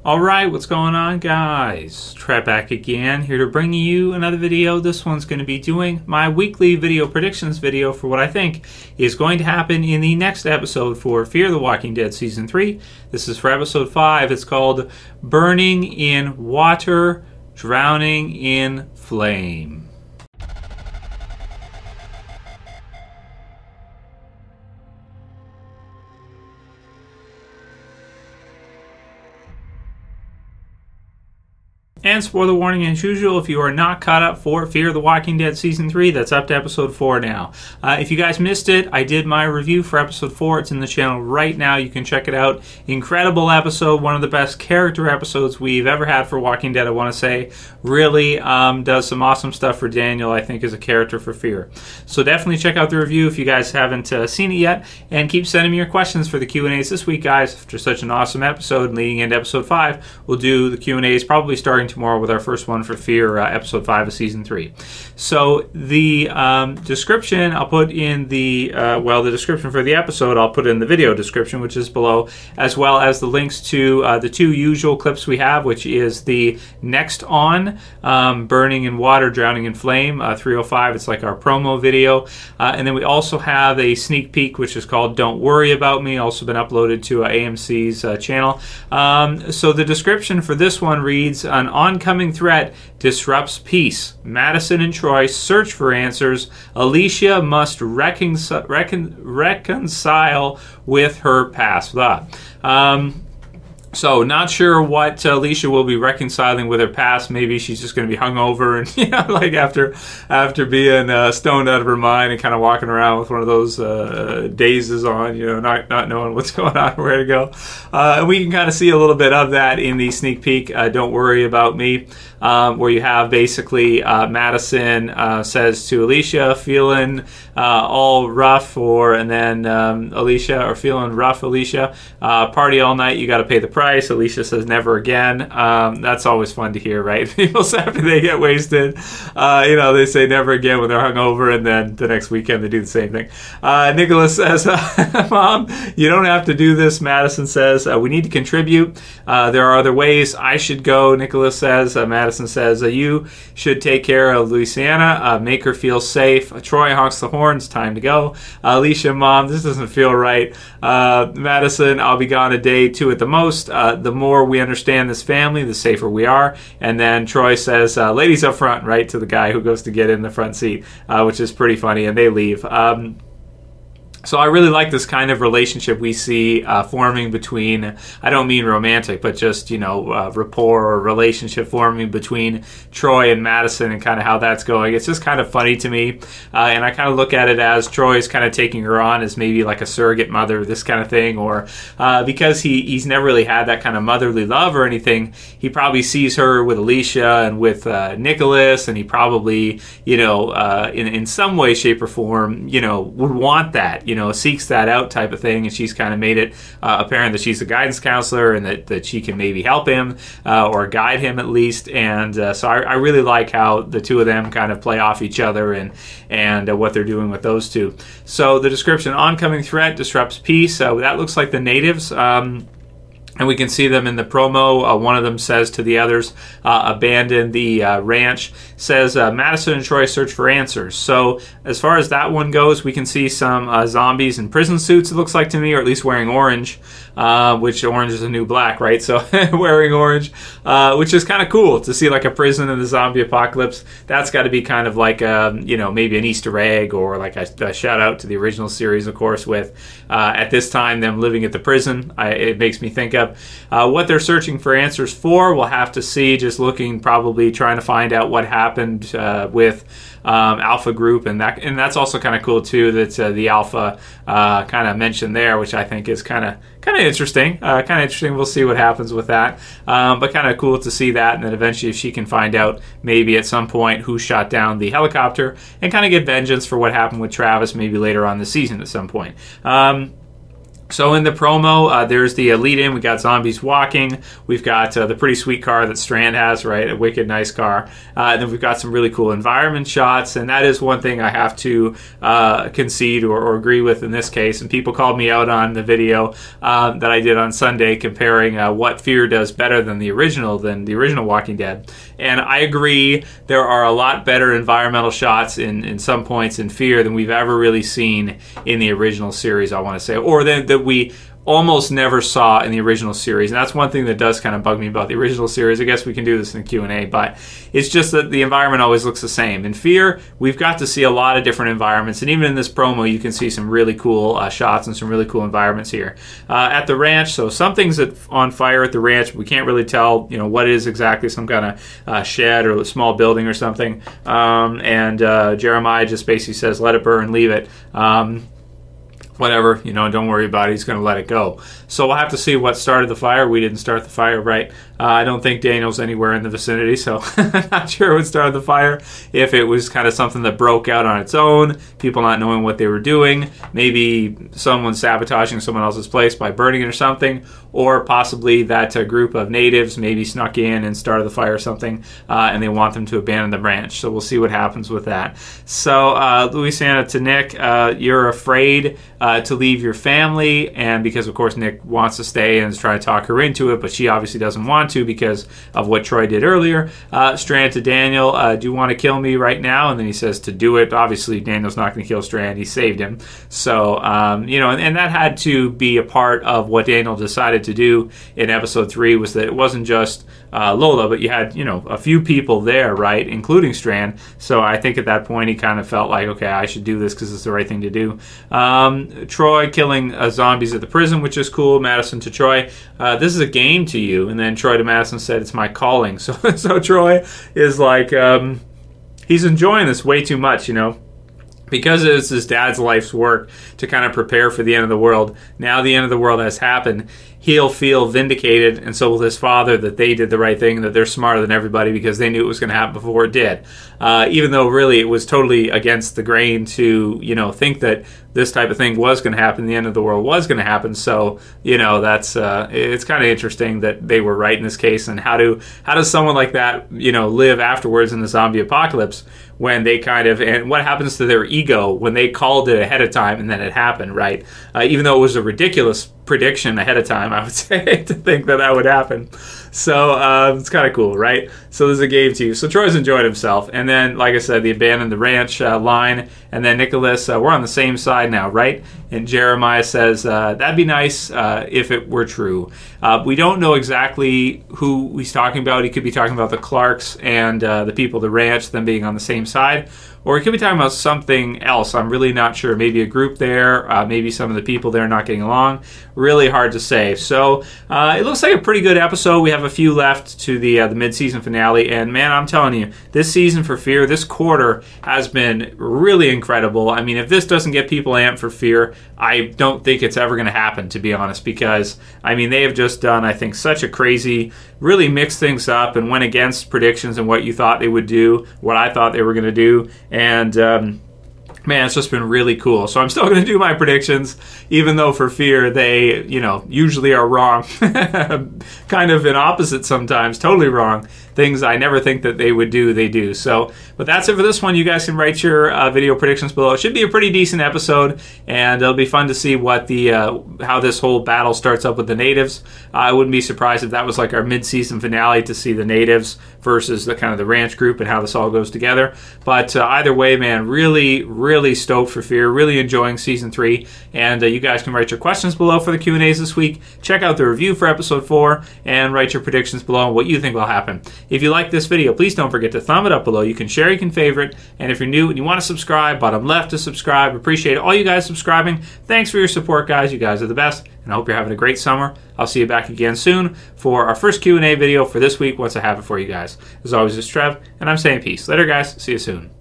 Alright, what's going on, guys? Trev back again, here to bring you another video. This one's going to be doing my weekly video predictions video for what I think is going to happen in the next episode for Fear the Walking Dead Season 3. This is for episode 5. It's called Burning in Water, Drowning in Flame. And spoiler warning as usual, if you are not caught up for Fear the Walking Dead Season 3, that's up to Episode 4 now. If you guys missed it, I did my review for Episode 4. It's in the channel right now. You can check it out. Incredible episode. One of the best character episodes we've ever had for Walking Dead, I want to say. Really does some awesome stuff for Daniel, I think, as a character for Fear. So definitely check out the review if you guys haven't seen it yet. And keep sending me your questions for the Q&As this week, guys. After such an awesome episode leading into Episode 5, we'll do the Q&As probably starting tomorrow with our first one for Fear, Episode 5 of Season 3. So the description I'll put in the, the description for the episode I'll put in the video description, which is below, as well as the links to the two usual clips we have, which is the next on, Burning in Water, Drowning in Flame, 305. It's like our promo video. And then we also have a sneak peek, which is called Don't Worry About Me, also been uploaded to AMC's channel. So the description for this one reads, an oncoming threat disrupts peace. Madison and Troy search for answers. Alicia must reconcile with her past. So not sure what Alicia will be reconciling with her past. Maybe she's just going to be hungover and like after being stoned out of her mind and kind of walking around with one of those dazes on, not knowing what's going on, where to go. And we can kind of see a little bit of that in the sneak peek. Don't Worry About Me, where you have basically Madison says to Alicia, feeling all rough, and then Alicia, or feeling rough, Alicia, party all night, you got to pay the price. Alicia says never again. That's always fun to hear, right? People say after they get wasted, they say never again when they're hungover, and then the next weekend they do the same thing. Nicholas says, Mom, you don't have to do this. Madison says, we need to contribute. There are other ways. I should go, Nicholas says. Madison says, you should take care of Lucianna, make her feel safe. Troy honks the horns, time to go. Alicia, Mom, this doesn't feel right. Madison, I'll be gone a day, 2 at the most. The more we understand this family, the safer we are. And then Troy says, ladies up front, right, to the guy who goes to get in the front seat, which is pretty funny, and they leave. So I really like this kind of relationship we see forming between, I don't mean romantic, but just, rapport or relationship forming between Troy and Madison, and kind of how that's going. It's just kind of funny to me. And I kind of look at it as Troy's kind of taking her on as maybe like a surrogate mother, this kind of thing, or because he's never really had that kind of motherly love or anything, he probably sees her with Alicia and with Nicholas, and he probably, in some way, shape, or form, would want that, seeks that out type of thing, and she's kind of made it apparent that she's a guidance counselor and that she can maybe help him or guide him at least. And so I really like how the two of them kind of play off each other and what they're doing with those two. So the description, oncoming threat disrupts peace. That looks like the natives. And we can see them in the promo. One of them says to the others, abandon the ranch. Says, Madison and Troy search for answers. So as far as that one goes, we can see some zombies in prison suits, it looks like to me, or at least wearing orange, which orange is a new black, right? So wearing orange, which is kind of cool to see, like a prison in the zombie apocalypse. That's got to be kind of like, maybe an Easter egg, or like a shout out to the original series, of course, with at this time them living at the prison. It makes me think of what they're searching for answers for. We'll have to see, just looking, probably trying to find out what happened with Alpha Group, and that's also kind of cool too, that the Alpha kind of mentioned there, which I think is kind of interesting. We'll see what happens with that, but kind of cool to see that. And then eventually, if she can find out maybe at some point who shot down the helicopter, and kind of get vengeance for what happened with Travis, maybe later on the season at some point. So in the promo, there's the lead-in. We got zombies walking. We've got the pretty sweet car that Strand has, right? A wicked nice car. And then we've got some really cool environment shots. And that is one thing I have to concede or agree with in this case. And people called me out on the video that I did on Sunday comparing what Fear does better than the original Walking Dead. And I agree, there are a lot better environmental shots in some points in Fear than we've ever really seen in the original series, I want to say. Or that we almost never saw in the original series. And that's one thing that does kind of bug me about the original series. I guess we can do this in the Q&A, but it's just that the environment always looks the same. In Fear, we've got to see a lot of different environments, and even in this promo, you can see some really cool shots and some really cool environments here. At the ranch, so something's on fire at the ranch. We can't really tell, what it is exactly, some kind of shed or a small building or something. And Jeremiah just basically says, let it burn, leave it. Whatever, don't worry about it. He's going to let it go. So we'll have to see what started the fire. We didn't start the fire, right? I don't think Daniel's anywhere in the vicinity, so I'm not sure what started the fire. If it was kind of something that broke out on its own, people not knowing what they were doing, maybe someone sabotaging someone else's place by burning it or something, or possibly that group of natives maybe snuck in and started the fire or something, and they want them to abandon the ranch. So we'll see what happens with that. So Lucianna to Nick, you're afraid to leave your family, and because of course Nick wants to stay and is trying to talk her into it, but she obviously doesn't want to because of what Troy did earlier. Strand to Daniel, do you want to kill me right now? And then he says to do it. Obviously Daniel's not going to kill Strand. He saved him. So and that had to be a part of what Daniel decided to do in episode 3, was that it wasn't just Lola, but you had a few people there, right, including Strand. So I think at that point he kind of felt like, okay, I should do this because it's the right thing to do. Troy killing zombies at the prison, which is cool. Madison to Troy, this is a game to you. And then Troy to Madison said, it's my calling. So Troy is like, he's enjoying this way too much, because it's his dad's life's work to kind of prepare for the end of the world. Now the end of the world has happened. He'll feel vindicated, and so will his father, that they did the right thing, that they're smarter than everybody because they knew it was going to happen before it did. Even though really it was totally against the grain to, think that this type of thing was going to happen, the end of the world was going to happen. So, that's it's kind of interesting that they were right in this case. And how does someone like that, live afterwards in the zombie apocalypse when they and what happens to their ego when they called it ahead of time and then it happened, right? Even though it was a ridiculous prediction ahead of time, I would say, to think that would happen. So it's kind of cool, right? So there's a game to you. So Troy's enjoyed himself. And then, like I said, the abandon the ranch line. And then Nicholas, we're on the same side now, right? And Jeremiah says, that'd be nice if it were true. We don't know exactly who he's talking about. He could be talking about the Clarks and the people of the ranch, them being on the same side. Or he could be talking about something else. I'm really not sure. Maybe a group there. Maybe some of the people there not getting along. Really hard to say. So it looks like a pretty good episode. We have a few left to the mid-season finale. And man, I'm telling you, this season for Fear, this quarter has been really incredible. I mean, if this doesn't get people amped for Fear, I don't think it's ever going to happen, to be honest. Because, I mean, they have just done, I think, such a crazy, really mixed things up and went against predictions and what you thought they would do, what I thought they were going to do. And man, it's just been really cool. So I'm still going to do my predictions, even though for Fear they, usually are wrong. Kind of in opposite sometimes, totally wrong. Things I never think that they would do, they do. So, but that's it for this one. You guys can write your video predictions below. It should be a pretty decent episode, and it'll be fun to see what how this whole battle starts up with the natives. I wouldn't be surprised if that was like our mid-season finale, to see the natives versus the kind of the ranch group and how this all goes together. But either way, man, really, really stoked for Fear. Really enjoying season 3, and you guys can write your questions below for the Q&As this week. Check out the review for episode 4, and write your predictions below on what you think will happen. If you like this video, please don't forget to thumb it up below. You can share, you can favorite, and if you're new and you want to subscribe, bottom left to subscribe. Appreciate all you guys subscribing. Thanks for your support, guys. You guys are the best, and I hope you're having a great summer. I'll see you back again soon for our first Q&A video for this week once I have it for you guys. As always, it's Trev, and I'm saying peace. Later, guys. See you soon.